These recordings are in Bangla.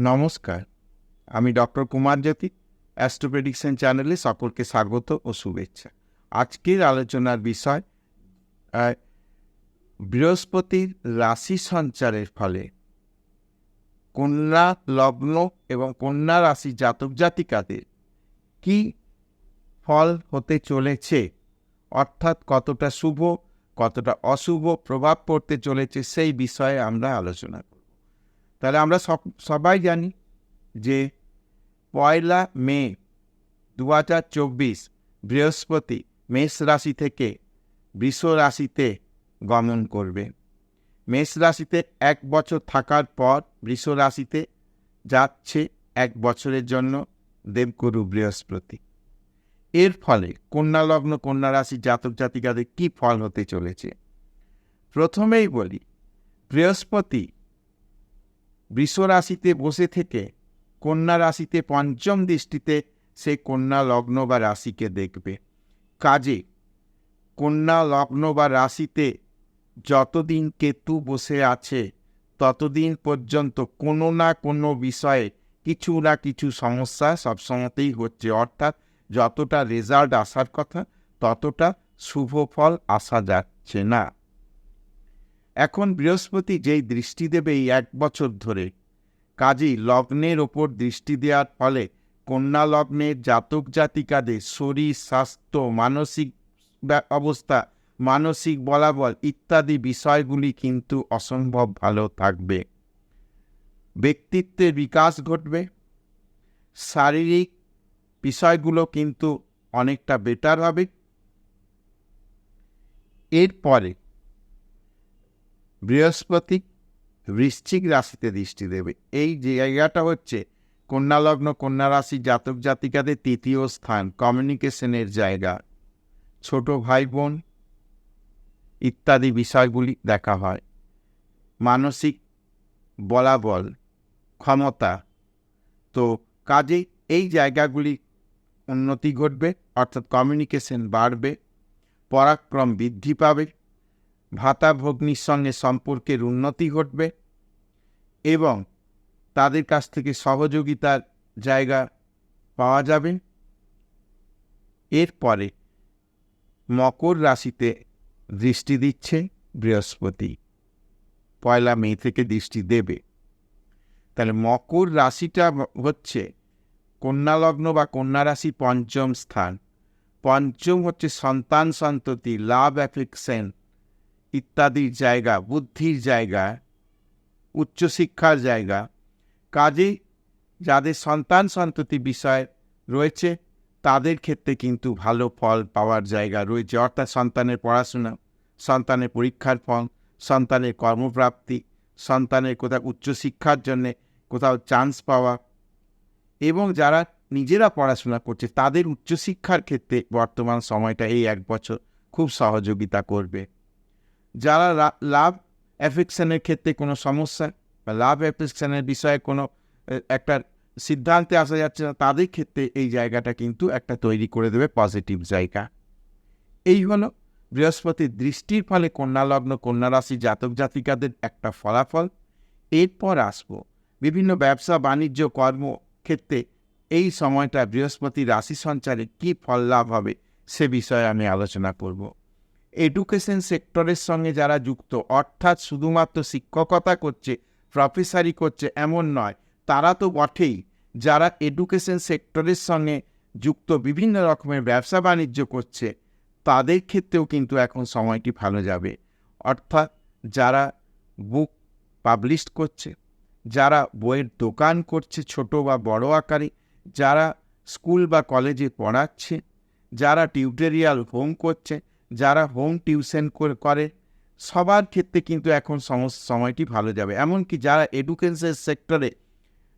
নমস্কার, আমি ডক্টর কুমার জ্যোতি। অ্যাস্ট্রো প্রেডিকশন চ্যানেলে সকলকে স্বাগত ও শুভেচ্ছা। আজকের আলোচনার বিষয় বৃহস্পতির রাশি সঞ্চারের ফলে কন্যা লগ্ন এবং কন্যা রাশি জাতক জাতিকাদের কি ফল হতে চলেছে, অর্থাৎ কতটা শুভ কতটা অশুভ প্রভাব পড়তে চলেছে সেই বিষয়ে আমরা আলোচনা করব। তাহলে আমরা সবাই জানি যে 1 মে 2024 বৃহস্পতি মেষ রাশি থেকে বৃষ রাশিতে গমন করবে। মেষ রাশিতে 1 বছর থাকার পর বৃষ রাশিতে যাচ্ছে 1 বছরের জন্য দেবগুরু বৃহস্পতি। এর ফলে কন্যা লগ্ন কন্যা রাশি জাতক জাতিকাদের কি ফল হতে চলেছে। প্রথমেই বলি, বৃহস্পতি বৃষ রাশিতে বসে থেকে কন্যা রাশিতে পঞ্চম দৃষ্টিতে সে কন্যা লগ্ন বা রাশিকে দেখবে। কাজে কন্যা লগ্ন বা রাশিতে যতদিন কেতু বসে আছে ততদিন পর্যন্ত কোনো না কোনো বিষয়ে কিছু না কিছু সমস্যা সবসময়তেই হচ্ছে, অর্থাৎ যতটা রেজাল্ট আসার কথা ততটা শুভ ফল আসা যাচ্ছে না। এখন বৃহস্পতি যেই দৃষ্টি দেবে এই 1 বছর ধরে, কাজেই লগ্নের ওপর দৃষ্টি দেওয়ার ফলে কন্যা লগ্নের জাতক জাতিকাদের শরীর স্বাস্থ্য মানসিক অবস্থা মানসিক বলাবল ইত্যাদি বিষয়গুলি কিন্তু অসম্ভব ভালো থাকবে। ব্যক্তিত্বের বিকাশ ঘটবে, শারীরিক বিষয়গুলো কিন্তু অনেকটা বেটার হবে। এরপরে বৃহস্পতি বৃশ্চিক রাশিতে দৃষ্টি দেবে। এই জায়গাটা হচ্ছে কন্যা লগ্ন কন্যা রাশি জাতক জাতিকাদের তৃতীয় স্থান, কমিউনিকেশনের জায়গা, ছোট ভাই বোন ইত্যাদি বিষয়গুলি দেখা হয়। মানসিক বলাবল ক্ষমতা, তো কাজেই এই জায়গাগুলি উন্নতি ঘটবে, অর্থাৎ কমিউনিকেশন বাড়বে, পরাক্রম বৃদ্ধি পাবে, ভাতা ভগ্নির সঙ্গে সম্পর্কের উন্নতি ঘটবে এবং তাদের কাছ থেকে সহযোগিতার জায়গা পাওয়া যাবে। এরপরে মকর রাশিতে দৃষ্টি দিচ্ছে বৃহস্পতি, 1 মে থেকে দৃষ্টি দেবে। তাহলে মকর রাশিটা হচ্ছে কন্যা লগ্ন বা কন্যা রাশি পঞ্চম স্থান। পঞ্চম হচ্ছে সন্তান সন্ততি, লাভ অ্যাফেকশন ইত্যাদির জায়গা, বুদ্ধির জায়গা, উচ্চশিক্ষার জায়গা। কাজেই যাদের সন্তান সন্ততি বিষয় রয়েছে তাদের ক্ষেত্রে কিন্তু ভালো ফল পাওয়ার জায়গা রয়েছে, অর্থাৎ সন্তানের পড়াশোনা, সন্তানের পরীক্ষার ফল, সন্তানের কর্মপ্রাপ্তি, সন্তানের কোথাও উচ্চশিক্ষার জন্যে কোথাও চান্স পাওয়া এবং যারা নিজেরা পড়াশোনা করছে তাদের উচ্চশিক্ষার ক্ষেত্রে বর্তমান সময়টা এই 1 বছর খুব সহযোগিতা করবে। যারা লাভ অ্যাফেকশনের ক্ষেত্রে কোনো সমস্যা বা লাভ অ্যাফেকশনের বিষয়ে কোনো একটা সিদ্ধান্তে আসা যাচ্ছে না, তাদের ক্ষেত্রে এই জায়গাটা কিন্তু একটা তৈরি করে দেবে পজিটিভ জায়গা। এই হলো বৃহস্পতির দৃষ্টির ফলে কন্যা লগ্ন কন্যা রাশি জাতক জাতিকাদের একটা ফলাফল। এরপর আসবো বিভিন্ন ব্যবসা বাণিজ্য কর্ম ক্ষেত্রে এই সময়টা বৃহস্পতি রাশি সঞ্চারে কী ফল লাভ হবে সে বিষয়ে আমি আলোচনা করব। এডুকেশন সেক্টরের সঙ্গে যারা যুক্ত, অর্থাৎ শুধুমাত্র শিক্ষকতা করছে প্রফেসরি করছে এমন নয়, তারা তো বটেই, যারা এডুকেশন সেক্টরের সঙ্গে যুক্ত বিভিন্ন রকমের ব্যবসা বাণিজ্য করছে তাদের ক্ষেত্রেও কিন্তু এখন সময়টি ভালো যাবে। অর্থাৎ যারা বুক পাবলিশ করছে, যারা বইয়ের দোকান করছে ছোট বা বড় আকারে, যারা স্কুল বা কলেজে পড়াচ্ছে, যারা টিউটোরিয়াল হোম করছে, যারা হোম টিউশন করে, সবার ক্ষেত্রে কিন্তু এখন সময়টি ভালো যাবে। এমনকি যারা এডুকেশন সেক্টরে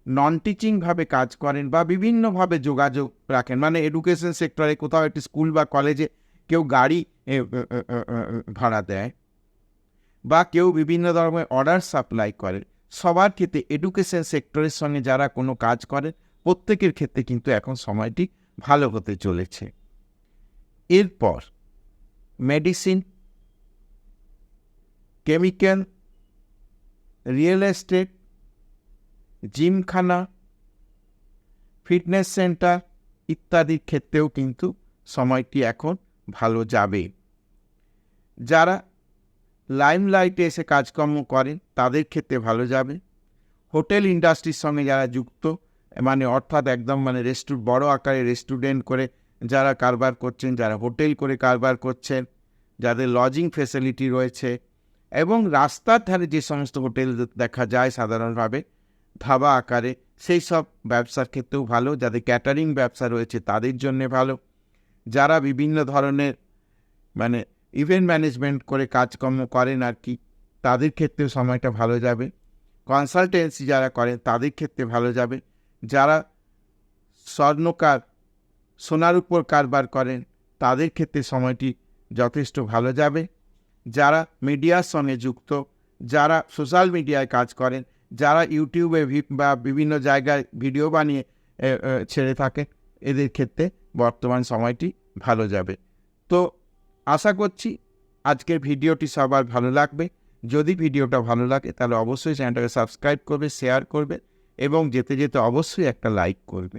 নন টিচিংভাবে কাজ করেন বা বিভিন্নভাবে যোগাযোগ রাখেন, মানে এডুকেশন সেক্টরে কোথাও একটি স্কুল বা কলেজে কেউ গাড়ি ভাড়া দেয় বা কেউ বিভিন্ন ধরনের অর্ডার সাপ্লাই করে, সবার ক্ষেত্রে এডুকেশন সেক্টরের সঙ্গে যারা কোনো কাজ করেন প্রত্যেকের ক্ষেত্রে কিন্তু এখন সময়টি ভালো হতে চলেছে। এরপর medicine, chemical, real estate gymkhana, fitness centre ইত্যাদির ক্ষেত্রেও কিন্তু সময়টি এখন ভালো যাবে। যারা লাইমলাইটে এসে কাজকর্ম করেন তাদের ক্ষেত্রে ভালো যাবে। হোটেল ইন্ডাস্ট্রির সঙ্গে যারা যুক্ত, মানে অর্থাৎ একদম মানে বড় আকারে রেস্টুরেন্ট করে যারা কারবার করছেন, যারা হোটেল করে কারবার করছেন, যাদের লজিং ফেসিলিটি রয়েছে, এবং রাস্তার ধারে যে সমস্ত হোটেল দেখা যায় সাধারণভাবে ধাবা আকারে, সেই সব ব্যবসার ক্ষেত্রেও ভালো। যাদের ক্যাটারিং ব্যবসা রয়েছে তাদের জন্যে ভালো। যারা বিভিন্ন ধরনের মানে ইভেন্ট ম্যানেজমেন্ট করে কাজকর্ম করেন আর কি, তাদের ক্ষেত্রেও সময়টা ভালো যাবে। কনসালটেন্সি যারা করেন তাদের ক্ষেত্রে ভালো যাবে। যারা সোনার উপর কারবার করেন তাদের ক্ষেত্রে সময়টি যথেষ্ট ভালো যাবে। যারা মিডিয়ার সঙ্গে যুক্ত, যারা সোশ্যাল মিডিয়ায় কাজ করেন, যারা ইউটিউবে বা বিভিন্ন জায়গায় ভিডিও বানিয়ে ছেড়ে থাকেন, এদের ক্ষেত্রে বর্তমান সময়টি ভালো যাবে। তো আশা করছি আজকের ভিডিওটি সবার ভালো লাগবে। যদি ভিডিওটা ভালো লাগে তাহলে অবশ্যই চ্যানেলটাকে সাবস্ক্রাইব করবে, শেয়ার করবে এবং যেতে যেতে অবশ্যই একটা লাইক করবে।